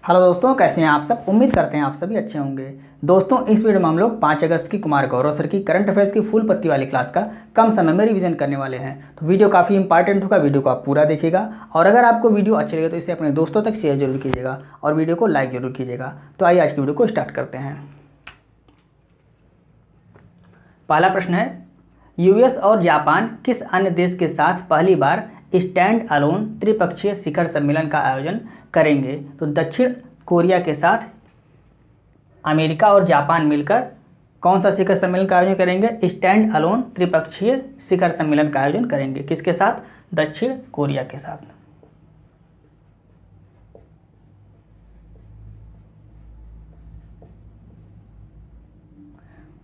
Hello दोस्तों, कैसे हैं आप सब। उम्मीद करते हैं आप सभी अच्छे होंगे। दोस्तों, इस वीडियो में हम लोग 5 अगस्त की कुमार गौरव सर की करंट अफेयर्स की फुल पत्ती वाली क्लास का कम समय में रिवीजन करने वाले हैं। तो वीडियो काफ़ी इंपॉर्टेंट होगा, वीडियो को आप पूरा देखिएगा और अगर आपको वीडियो अच्छी लगे तो इसे अपने दोस्तों तक शेयर जरूर कीजिएगा और वीडियो को लाइक जरूर कीजिएगा। तो आइए आज की वीडियो को स्टार्ट करते हैं। पहला प्रश्न है, यूएस और जापान किस अन्य देश के साथ पहली बार स्टैंड अलोन त्रिपक्षीय शिखर सम्मेलन का आयोजन करेंगे। तो दक्षिण कोरिया के साथ अमेरिका और जापान मिलकर कौन सा शिखर सम्मेलन का आयोजन करेंगे। स्टैंड अलोन त्रिपक्षीय शिखर सम्मेलन का आयोजन करेंगे। किसके साथ? दक्षिण कोरिया के साथ।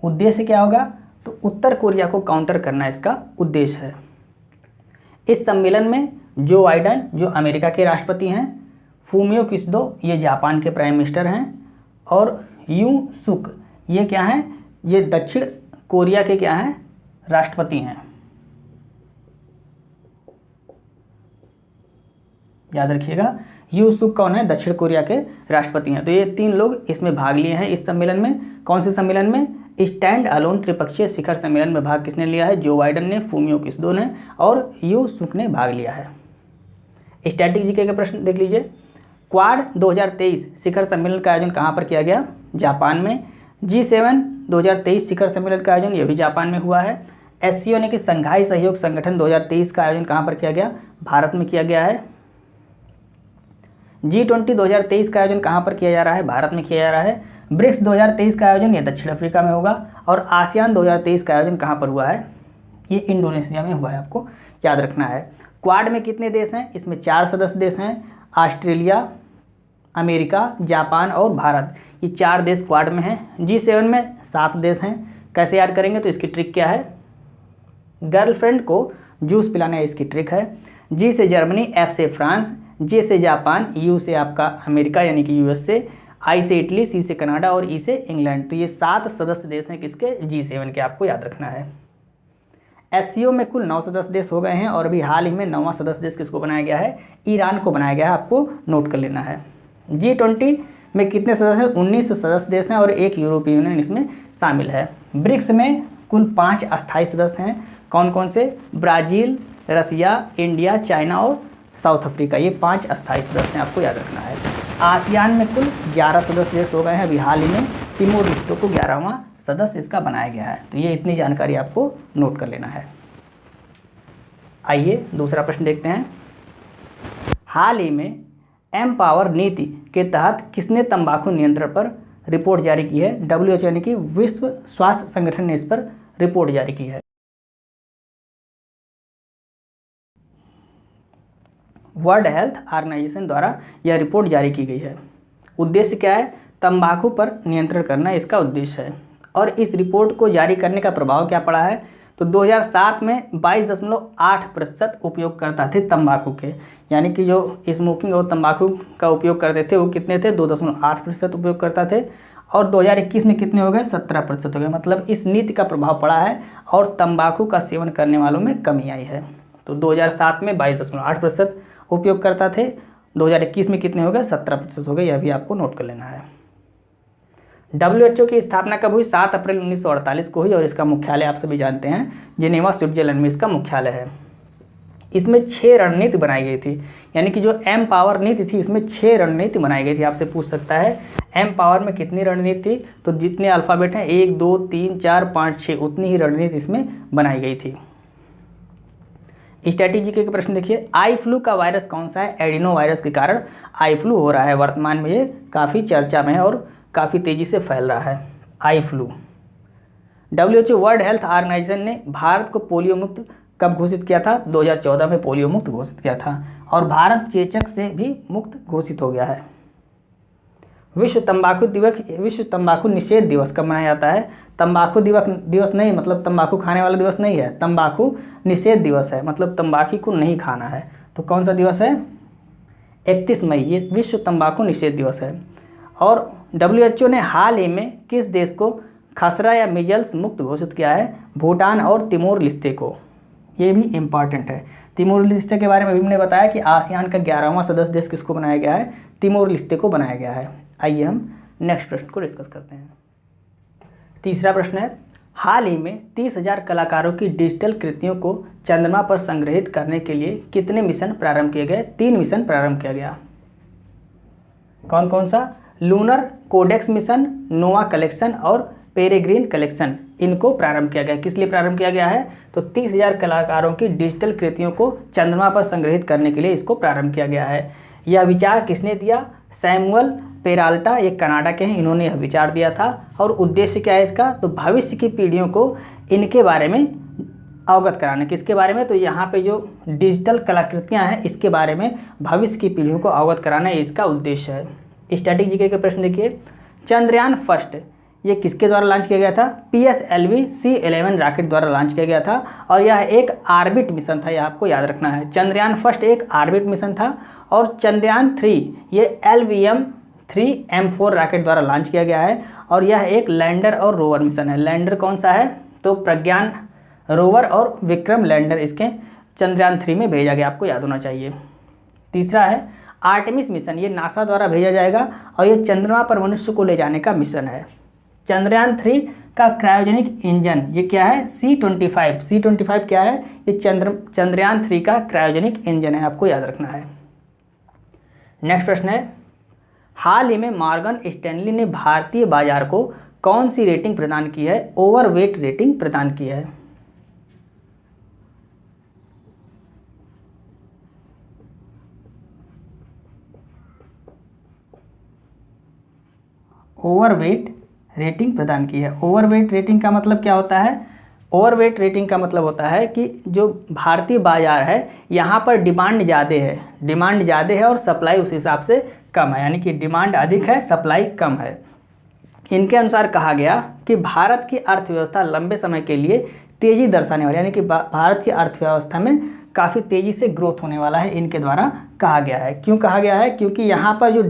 उद्देश्य क्या होगा? तो उत्तर कोरिया को काउंटर करना इसका उद्देश्य है। इस सम्मेलन में जो बाइडेन जो अमेरिका के राष्ट्रपति हैं, फूमियो किशिदा ये जापान के प्राइम मिनिस्टर हैं और यू सुक ये क्या हैं? ये दक्षिण कोरिया के क्या हैं? राष्ट्रपति हैं। याद रखिएगा, यू सुक कौन है? दक्षिण कोरिया के राष्ट्रपति हैं। तो ये तीन लोग इसमें भाग लिए हैं इस सम्मेलन में। कौन से सम्मेलन में? स्टैंड अलोन त्रिपक्षीय शिखर सम्मेलन में भाग किसने लिया है? जो बाइडेन ने, फूमियो किशिदा ने और यू सुक ने भाग लिया है। स्टैटिक जीके के प्रश्न देख लीजिए। क्वाड 2023 शिखर सम्मेलन का आयोजन कहाँ पर किया गया? जापान में। G7 2023 शिखर सम्मेलन का आयोजन यह भी जापान में हुआ है। SCO यानी कि संघाई सहयोग संगठन 2023 का आयोजन कहाँ पर किया गया? भारत में किया गया है। G20 2023 का आयोजन कहाँ पर किया जा रहा है? भारत में किया जा रहा है। ब्रिक्स 2023 का आयोजन ये दक्षिण अफ्रीका में होगा और आसियान 2023 का आयोजन कहाँ पर हुआ है? ये इंडोनेशिया में हुआ है, आपको याद रखना है। क्वाड में कितने देश हैं? इसमें 4 सदस्य देश हैं, ऑस्ट्रेलिया, अमेरिका, जापान और भारत। ये 4 देश क्वाड में हैं। G7 में 7 देश हैं। कैसे याद करेंगे? तो इसकी ट्रिक क्या है? गर्लफ्रेंड को जूस पिलाना इसकी ट्रिक है। G से जर्मनी, F से फ्रांस, J से जापान, U से आपका अमेरिका यानी कि US से, I से इटली, C से कनाडा और E से इंग्लैंड। तो ये 7 सदस्य देश हैं किसके? G7 के, आपको याद रखना है। SCO में कुल 9 सदस्य देश हो गए हैं और अभी हाल ही में 9वां सदस्य देश किसको बनाया गया है? ईरान को बनाया गया है, आपको नोट कर लेना है। G20 में कितने सदस्य हैं? 19 सदस्य देश हैं और एक यूरोपीय यूनियन इसमें शामिल है। ब्रिक्स में कुल 5 अस्थायी सदस्य हैं। कौन कौन से? ब्राज़ील, रसिया, इंडिया, चाइना और साउथ अफ्रीका। ये 5 अस्थायी सदस्य हैं, आपको याद रखना है। आसियान में कुल 11 सदस्य देश हो गए हैं। अभी हाल ही में तिमोर लेस्टे को 11वां सदस्य इसका बनाया गया है। तो ये इतनी जानकारी आपको नोट कर लेना है। आइए दूसरा प्रश्न देखते हैं। हाल ही में एमपावर नीति के तहत किसने तंबाकू नियंत्रण पर रिपोर्ट जारी की है? WHO यानी कि विश्व स्वास्थ्य संगठन ने इस पर रिपोर्ट जारी की है। वर्ल्ड हेल्थ ऑर्गेनाइजेशन द्वारा यह रिपोर्ट जारी की गई है। उद्देश्य क्या है? तंबाकू पर नियंत्रण करना इसका उद्देश्य है। और इस रिपोर्ट को जारी करने का प्रभाव क्या पड़ा है? तो 2007 में 22.8% उपयोगकर्ता थे तंबाकू के, यानी कि जो स्मोकिंग और तंबाकू का उपयोग करते थे वो कितने थे? 2.8% उपयोगकर्ता थे। और 2021 में कितने हो गए? 17% हो गए। मतलब इस नीति का प्रभाव पड़ा है और तंबाकू का सेवन करने वालों में कमी आई है। तो 2007 में 22.8% उपयोगकर्ता थे, 2021 में कितने हो गए? 17% हो गए। यह भी आपको नोट कर लेना है। WHO की स्थापना कब हुई? 7 अप्रैल 1948 को हुई और इसका मुख्यालय आप सभी जानते हैं जिनेवा, स्विट्जरलैंड में इसका मुख्यालय है। इसमें 6 रणनीति बनाई गई थी, यानी कि जो एम पावर नीति थी इसमें 6 रणनीति बनाई गई थी। आपसे पूछ सकता है एम पावर में कितनी रणनीति थी? तो जितने अल्फ़ाबेट हैं 1 2 3 4 5 6 उतनी ही रणनीति इसमें बनाई गई थी। स्ट्रैटेजी के प्रश्न देखिए। आई फ्लू का वायरस कौन सा है? एडिनो वायरस के कारण आई फ्लू हो रहा है। वर्तमान में ये काफ़ी चर्चा में है और काफ़ी तेज़ी से फैल रहा है eye flu. WHO world health organization ने भारत को पोलियो मुक्त कब घोषित किया था? 2014 में पोलियो मुक्त घोषित किया था और भारत चेचक से भी मुक्त घोषित हो गया है। विश्व तंबाकू निषेध दिवस कब मनाया जाता है? तंबाकू दिवस नहीं, मतलब तंबाकू खाने वाला दिवस नहीं है, तंबाकू निषेध दिवस है, मतलब तंबाकू को नहीं खाना है। तो कौन सा दिवस है? 31 मई, ये विश्व तंबाकू निषेध दिवस है। और WHO ने हाल ही में किस देश को खसरा या मिजल्स मुक्त घोषित किया है? भूटान और तिमोर लेस्टे को। ये भी इम्पॉर्टेंट है। तिमोर लेस्टे के बारे में भी हमने बताया कि आसियान का 11वां सदस्य देश किसको बनाया गया है? तिमोर लेस्ते को बनाया गया है। आइए हम नेक्स्ट प्रश्न को डिस्कस करते हैं। तीसरा प्रश्न है, हाल ही में 30,000 कलाकारों की डिजिटल कृतियों को चंद्रमा पर संग्रहित करने के लिए कितने मिशन प्रारंभ किए गए? 3 मिशन प्रारंभ किया गया। कौन कौन सा? लूनर कोडेक्स मिशन, नोवा कलेक्शन और पेरेग्रीन कलेक्शन, इनको प्रारंभ किया गया। किस लिए प्रारंभ किया गया है? तो 30,000 कलाकारों की डिजिटल कृतियों को चंद्रमा पर संग्रहित करने के लिए इसको प्रारंभ किया गया है। यह विचार किसने दिया? सैमुअल पेराल्टा, ये कनाडा के हैं, इन्होंने यह विचार दिया था। और उद्देश्य क्या है इसका? तो भविष्य की पीढ़ियों को इनके बारे में अवगत कराना। किसके बारे में? तो यहाँ पे जो डिजिटल कलाकृतियाँ हैं इसके बारे में भविष्य की पीढ़ियों को अवगत कराना, ये इसका उद्देश्य है। स्टैटिक जीके के प्रश्न देखिए, चंद्रयान फर्स्ट ये किसके द्वारा लॉन्च किया गया था? PSLV C11 रॉकेट द्वारा लॉन्च किया गया था और यह एक ऑर्बिट मिशन था, यह आपको याद रखना है। चंद्रयान फर्स्ट एक ऑर्बिट मिशन था और चंद्रयान 3 ये LVM-3M4 रॉकेट द्वारा लॉन्च किया गया है और यह एक लैंडर और रोवर मिशन है। लैंडर कौन सा है? तो प्रज्ञान रोवर और विक्रम लैंडर इसके चंद्रयान 3 में भेजा गया, आपको याद होना चाहिए। तीसरा है आर्टेमिस मिशन, ये नासा द्वारा भेजा जाएगा और ये चंद्रमा पर मनुष्य को ले जाने का मिशन है। चंद्रयान 3 का क्रायोजेनिक इंजन ये क्या है? C25 क्या है? ये चंद्रयान 3 का क्रायोजेनिक इंजन है, आपको याद रखना है। नेक्स्ट प्रश्न है, हाल ही में मॉर्गन स्टैनली ने भारतीय बाजार को कौन सी रेटिंग प्रदान की है? ओवरवेट रेटिंग प्रदान की है। ओवरवेट रेटिंग प्रदान की है। ओवरवेट रेटिंग का मतलब क्या होता है? ओवरवेट रेटिंग का मतलब होता है कि जो भारतीय बाजार है यहाँ पर डिमांड ज़्यादा है और सप्लाई उस हिसाब से कम है, यानी कि डिमांड अधिक है, सप्लाई कम है। इनके अनुसार कहा गया कि भारत की अर्थव्यवस्था लंबे समय के लिए तेज़ी दर्शाने वाली, यानी कि भारत की अर्थव्यवस्था में काफ़ी तेज़ी से ग्रोथ होने वाला है, इनके द्वारा कहा गया है। क्यों कहा गया है? क्योंकि यहाँ पर जो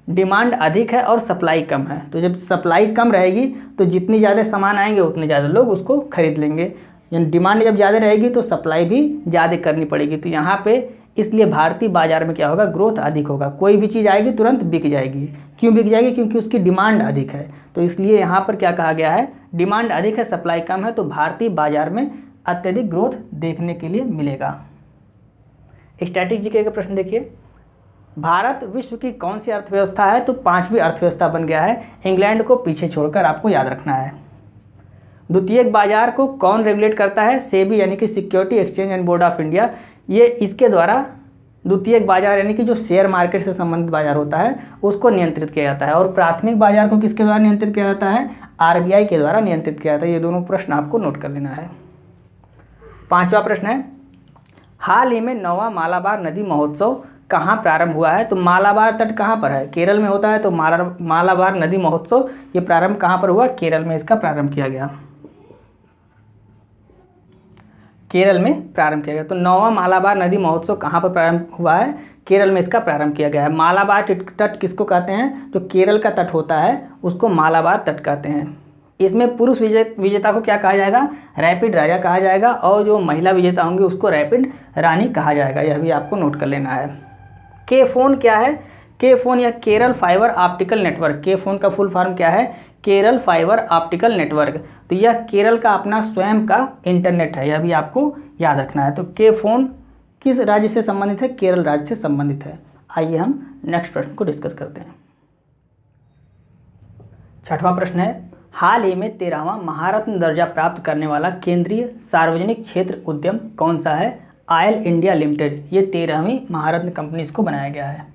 डिमांड अधिक है और सप्लाई कम है। तो जब सप्लाई कम रहेगी तो जितनी ज़्यादा सामान आएंगे उतने ज़्यादा लोग उसको खरीद लेंगे। यानी डिमांड जब ज़्यादा रहेगी तो सप्लाई भी ज़्यादा करनी पड़ेगी। तो यहाँ पे इसलिए भारतीय बाजार में क्या होगा? ग्रोथ अधिक होगा। कोई भी चीज़ आएगी तुरंत बिक जाएगी। क्यों बिक जाएगी? क्योंकि उसकी डिमांड अधिक है। तो इसलिए यहाँ पर क्या कहा गया है? डिमांड अधिक है, सप्लाई कम है, तो भारतीय बाजार में अत्यधिक ग्रोथ देखने के लिए मिलेगा। स्टैटिक जीके का प्रश्न देखिए, भारत विश्व की कौन सी अर्थव्यवस्था है? तो 5वीं अर्थव्यवस्था बन गया है, इंग्लैंड को पीछे छोड़कर, आपको याद रखना है। द्वितीयक बाजार को कौन रेगुलेट करता है? सेबी यानी कि security exchange and board of India, ये इसके द्वारा द्वितीयक बाजार यानी कि जो शेयर मार्केट से संबंधित बाजार होता है उसको नियंत्रित किया जाता है। और प्राथमिक बाजार को किसके द्वारा नियंत्रित किया जाता है? RBI के द्वारा नियंत्रित किया जाता है। ये दोनों प्रश्न आपको नोट कर लेना है। 5वां प्रश्न है, हाल ही में 9वां मालाबार नदी महोत्सव कहाँ प्रारंभ हुआ है? तो मालाबार तट कहाँ पर है? केरल में होता है। तो मालाबार नदी महोत्सव ये प्रारंभ कहाँ पर हुआ? केरल में इसका प्रारंभ किया गया। केरल में प्रारंभ किया गया। तो 9वां मालाबार नदी महोत्सव कहाँ पर प्रारंभ हुआ है? केरल में इसका प्रारंभ किया गया है। मालाबार तट किसको कहते हैं? जो केरल का तट होता है उसको मालाबार तट कहते हैं। इसमें पुरुष विजेता को क्या कहा जाएगा? रैपिड राजा कहा जाएगा और जो महिला विजेता होंगे उसको रैपिड रानी कहा जाएगा। यह भी आपको नोट कर लेना है। के फोन क्या है? के फोन या केरल फाइबर ऑप्टिकल नेटवर्क, के फोन का फुल फॉर्म क्या है? Kerala fibre optical network. तो यह केरल का अपना स्वयं का इंटरनेट है, यह भी आपको याद रखना है। तो के फोन किस राज्य से संबंधित है? केरल राज्य से संबंधित है। आइए हम नेक्स्ट प्रश्न को डिस्कस करते हैं। 6वां प्रश्न है, हाल ही में 13वां महारत्न दर्जा प्राप्त करने वाला केंद्रीय सार्वजनिक क्षेत्र उद्यम कौन सा है? ऑयल इंडिया लिमिटेड, ये 13वीं महारत्न कंपनी इसको बनाया गया है।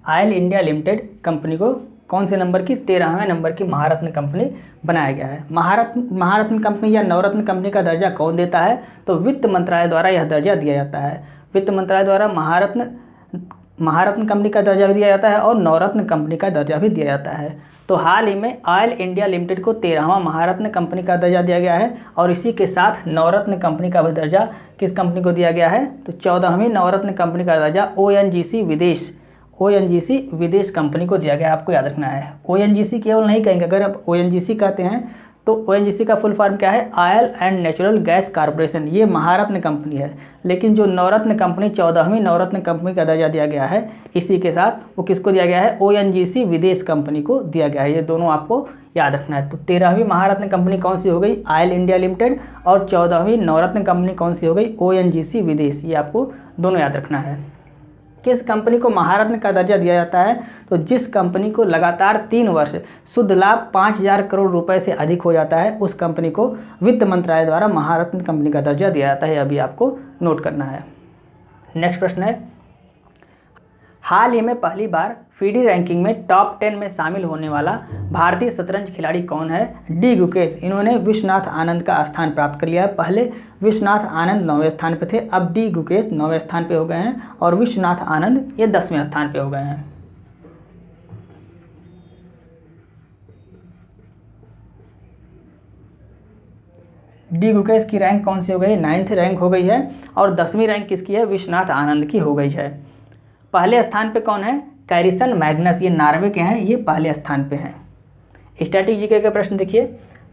ऑयल इंडिया लिमिटेड कंपनी को कौन से नंबर की? 13वें नंबर की महारत्न कंपनी बनाया गया है। महारत्न कंपनी या नवरत्न कंपनी का दर्जा कौन देता है? तो वित्त मंत्रालय द्वारा यह दर्जा दिया जाता है। वित्त मंत्रालय द्वारा महारत्न कंपनी का दर्जा भी दिया जाता है और नवरत्न कंपनी का दर्जा भी दिया जाता है। तो हाल ही में ऑयल इंडिया लिमिटेड को 13वां महारत्न कंपनी का दर्जा दिया गया है और इसी के साथ नवरत्न कंपनी का भी दर्जा किस कंपनी को दिया गया है? तो 14वीं नवरत्न कंपनी का दर्जा ONGC विदेश कंपनी को दिया गया, आपको याद रखना है। ONGC केवल नहीं कहेंगे, अगर आप ONGC कहते हैं तो ONGC का फुल फॉर्म क्या है, oil and natural gas corporation. ये महारत्न कंपनी है, लेकिन जो नवरत्न कंपनी 14वीं नवरत्न कंपनी का दर्जा दिया गया है इसी के साथ, वो किसको दिया गया है, ONGC विदेश कंपनी को दिया गया है। ये दोनों आपको याद रखना है। तो 13वीं महारत्न कंपनी कौन सी हो गई, ऑयल इंडिया लिमिटेड, और 14वीं नवरत्न कंपनी कौन सी हो गई, ONGC विदेश। ये आपको दोनों याद रखना है। किस कंपनी को महारत्न का दर्जा दिया जाता है, तो जिस कंपनी को लगातार 3 वर्ष शुद्ध लाभ 5000 करोड़ रुपए से अधिक हो जाता है उस कंपनी को वित्त मंत्रालय द्वारा महारत्न कंपनी का दर्जा दिया जाता है। अभी आपको नोट करना है। नेक्स्ट प्रश्न है, हाल ही में पहली बार FIDE रैंकिंग में टॉप 10 में शामिल होने वाला भारतीय शतरंज खिलाड़ी कौन है, डी गुकेश। इन्होंने विश्वनाथ आनंद का स्थान प्राप्त कर लिया है। पहले विश्वनाथ आनंद 9वें स्थान पे थे, अब डी गुकेश 9वें स्थान पे हो गए हैं और विश्वनाथ आनंद ये 10वें स्थान पे हो गए हैं। डी गुकेश की रैंक कौन सी हो गई, 9th रैंक हो गई है, और 10वीं रैंक किसकी है, विश्वनाथ आनंद की हो गई है। पहले स्थान पे कौन है, कैरिसन मैग्नस, ये नॉर्वे के हैं, ये पहले स्थान पे हैं। स्टैटिक जीके का प्रश्न देखिए,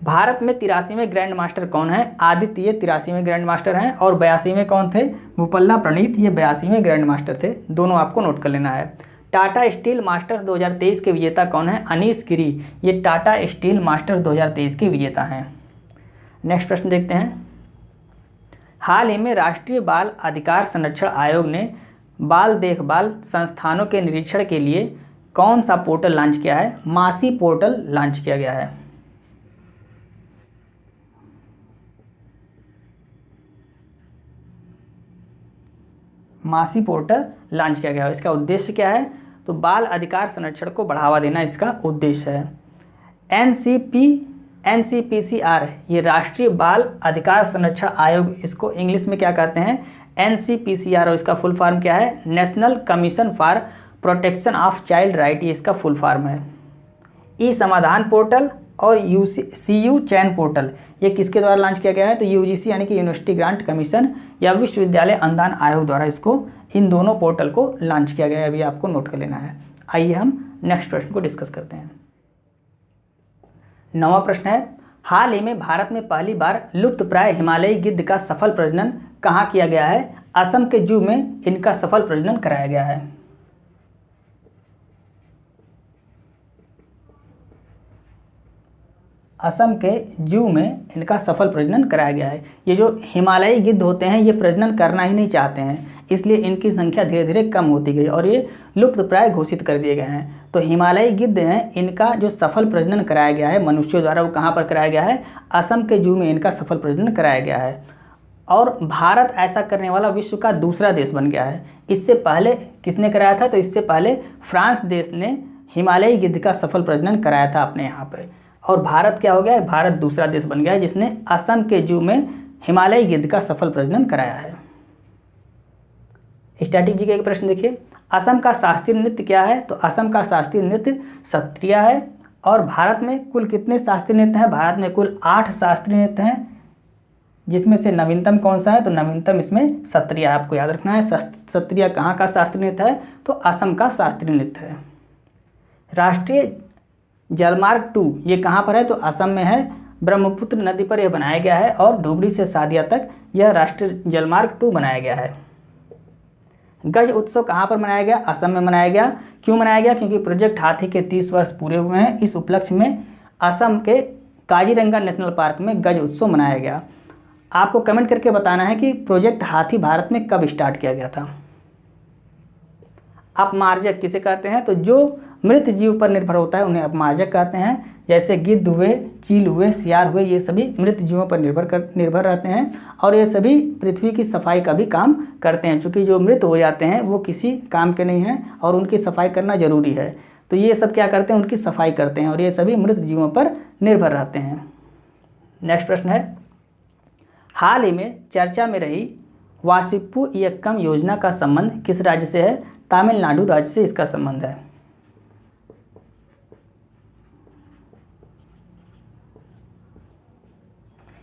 भारत में 83वें ग्रैंड मास्टर कौन है, आदित्य ये 83वें ग्रैंड मास्टर हैं, और 82वें कौन थे, भूपल्ला प्रणीत, ये 82वें ग्रैंड मास्टर थे। दोनों आपको नोट कर लेना है। टाटा स्टील मास्टर्स 2023 के विजेता कौन है, अनीश गिरी, ये टाटा स्टील मास्टर्स 2023 के विजेता हैं। नेक्स्ट प्रश्न देखते हैं, हाल ही में राष्ट्रीय बाल अधिकार संरक्षण आयोग ने बाल देखभाल संस्थानों के निरीक्षण के लिए कौन सा पोर्टल लॉन्च किया है, मासी पोर्टल लॉन्च किया गया है। मासी पोर्टल लॉन्च किया गया है। इसका उद्देश्य क्या है, तो बाल अधिकार संरक्षण को बढ़ावा देना इसका उद्देश्य है। NCPCR ये राष्ट्रीय बाल अधिकार संरक्षण आयोग, इसको इंग्लिश में क्या कहते हैं, NCPCR, और इसका फुल फॉर्म क्या है, national commission for protection of child right, ये इसका फुल फॉर्म है। ई समाधान पोर्टल और CU चैन पोर्टल ये किसके द्वारा लॉन्च किया गया है, तो UGC यानी कि यूनिवर्सिटी ग्रांट कमीशन या विश्वविद्यालय अनुदान आयोग द्वारा इसको, इन दोनों पोर्टल को लॉन्च किया गया है। अभी आपको नोट कर लेना है। आइए हम नेक्स्ट प्रश्न को डिस्कस करते हैं। 9वां प्रश्न है, हाल ही में भारत में पहली बार लुप्तप्राय हिमालयी गिद्ध का सफल प्रजनन कहाँ किया गया है, असम के जू में इनका सफल प्रजनन कराया गया है। असम के जू में इनका सफल प्रजनन कराया गया है। ये जो हिमालयी गिद्ध होते हैं ये प्रजनन करना ही नहीं चाहते हैं, इसलिए इनकी संख्या धीरे धीरे कम होती गई और ये लुप्तप्राय घोषित कर दिए गए हैं। तो हिमालयी गिद्ध हैं, इनका जो सफल प्रजनन कराया गया है मनुष्यों द्वारा, वो कहाँ पर कराया गया है, असम के जू में इनका सफल प्रजनन कराया गया है। और भारत ऐसा करने वाला विश्व का दूसरा देश बन गया है। इससे पहले किसने कराया था, तो इससे पहले फ्रांस देश ने हिमालयी गिद्ध का सफल प्रजनन कराया था अपने यहाँ पर, और भारत क्या हो गया है, भारत दूसरा देश बन गया है जिसने असम के जू में हिमालयी गिद्ध का सफल प्रजनन कराया है। स्टैटिक जीके का प्रश्न देखिए, असम का शास्त्रीय नृत्य क्या है, तो असम का शास्त्रीय नृत्य सत्रिय है। और भारत में कुल कितने शास्त्रीय नृत्य हैं, भारत में कुल 8 शास्त्रीय नृत्य हैं, जिसमें से नवीनतम कौन सा है, तो नवीनतम इसमें सत्रिय है, आपको याद रखना है। सत्रिय कहाँ का शास्त्रीय नृत्य है, तो असम का शास्त्रीय नृत्य है। राष्ट्रीय जलमार्ग 2 ये कहाँ पर है, तो असम में है, ब्रह्मपुत्र नदी पर यह बनाया गया है और धुबरी से सादिया तक यह राष्ट्रीय जलमार्ग 2 बनाया गया है। गज उत्सव कहाँ पर मनाया गया, असम में मनाया गया। क्यों मनाया गया, क्योंकि प्रोजेक्ट हाथी के 30 वर्ष पूरे हुए हैं। इस उपलक्ष्य में असम के काजीरंगा नेशनल पार्क में गज उत्सव मनाया गया। आपको कमेंट करके बताना है कि प्रोजेक्ट हाथी भारत में कब स्टार्ट किया गया था। अपमार्जक किसे कहते हैं, तो जो मृत जीव पर निर्भर होता है उन्हें अपमार्जक कहते हैं। जैसे गिद्ध हुए, चील हुए, सियार हुए, ये सभी मृत जीवों पर निर्भर रहते हैं और ये सभी पृथ्वी की सफाई का भी काम करते हैं। चूँकि जो मृत हो जाते हैं वो किसी काम के नहीं हैं और उनकी सफाई करना जरूरी है, तो ये सब क्या करते हैं, उनकी सफाई करते हैं और ये सभी मृत जीवों पर निर्भर रहते हैं। नेक्स्ट प्रश्न है, हाल ही में चर्चा में रही वासिप्पु इयक्कम योजना का संबंध किस राज्य से है, तमिलनाडु राज्य से इसका संबंध है।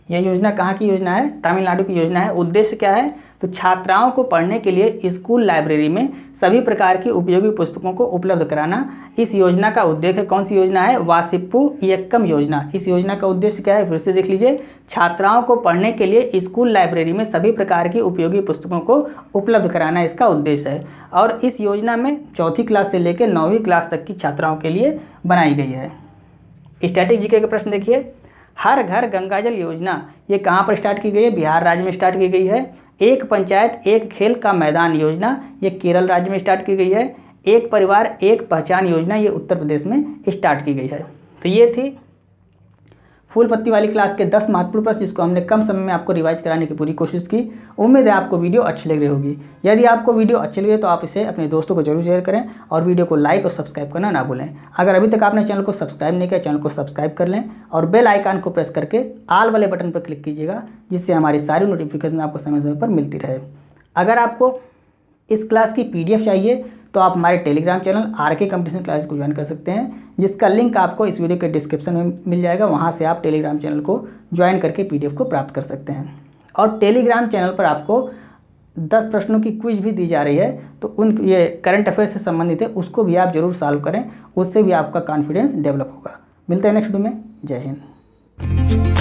यह योजना कहाँ की योजना है, तमिलनाडु की योजना है। उद्देश्य क्या है, तो छात्राओं को पढ़ने के लिए स्कूल लाइब्रेरी में सभी प्रकार की उपयोगी पुस्तकों को उपलब्ध कराना। इस योजना का उद्देश्य कौन सी योजना है? वासिप्पु इयक्कम योजना। इस योजना का उद्देश्य क्या है? फिर से देख लीजिए, छात्राओं को पढ़ने के लिए स्कूल लाइब्रेरी में सभी प्रकार की उपयोगी पुस्तकों को उपलब्ध कराना इसका उद्देश्य है। और इस योजना में 4वीं क्लास से लेकर 9वीं क्लास तक की छात्राओं के लिए बनाई गई है। स्टैटिक जीके के प्रश्न देखिए, हर घर गंगाजल योजना ये कहाँ पर स्टार्ट की गई है? बिहार राज्य में स्टार्ट की गई है। एक पंचायत एक खेल का मैदान योजना ये केरल राज्य में स्टार्ट की गई है। एक परिवार एक पहचान योजना ये उत्तर प्रदेश में स्टार्ट की गई है। तो ये थी फूल पत्ती वाली क्लास के 10 महत्वपूर्ण प्रश्न जिसको हमने कम समय में आपको रिवाइज कराने की पूरी कोशिश की। उम्मीद है आपको वीडियो अच्छी लग रही होगी। यदि आपको वीडियो अच्छी लगे तो आप इसे अपने दोस्तों को जरूर शेयर करें और वीडियो को लाइक और सब्सक्राइब करना ना भूलें। अगर अभी तक आपने चैनल को सब्सक्राइब नहीं किया, चैनल को सब्सक्राइब कर लें और बेल आइकन को प्रेस करके ऑल वाले बटन पर क्लिक कीजिएगा, जिससे हमारी सारी नोटिफिकेशन आपको समय समय पर मिलती रहे। अगर आपको इस क्लास की PDF चाहिए तो आप हमारे Telegram channel RK competition class को ज्वाइन कर सकते हैं, जिसका लिंक आपको इस वीडियो के डिस्क्रिप्शन में मिल जाएगा। वहां से आप टेलीग्राम चैनल को ज्वाइन करके PDF को प्राप्त कर सकते हैं। और टेलीग्राम चैनल पर आपको 10 प्रश्नों की क्विज भी दी जा रही है, तो उन ये करंट अफेयर से संबंधित है, उसको भी आप जरूर सॉल्व करें, उससे भी आपका कॉन्फिडेंस डेवलप होगा। मिलते हैं नेक्स्ट वीडियो में। जय हिंद।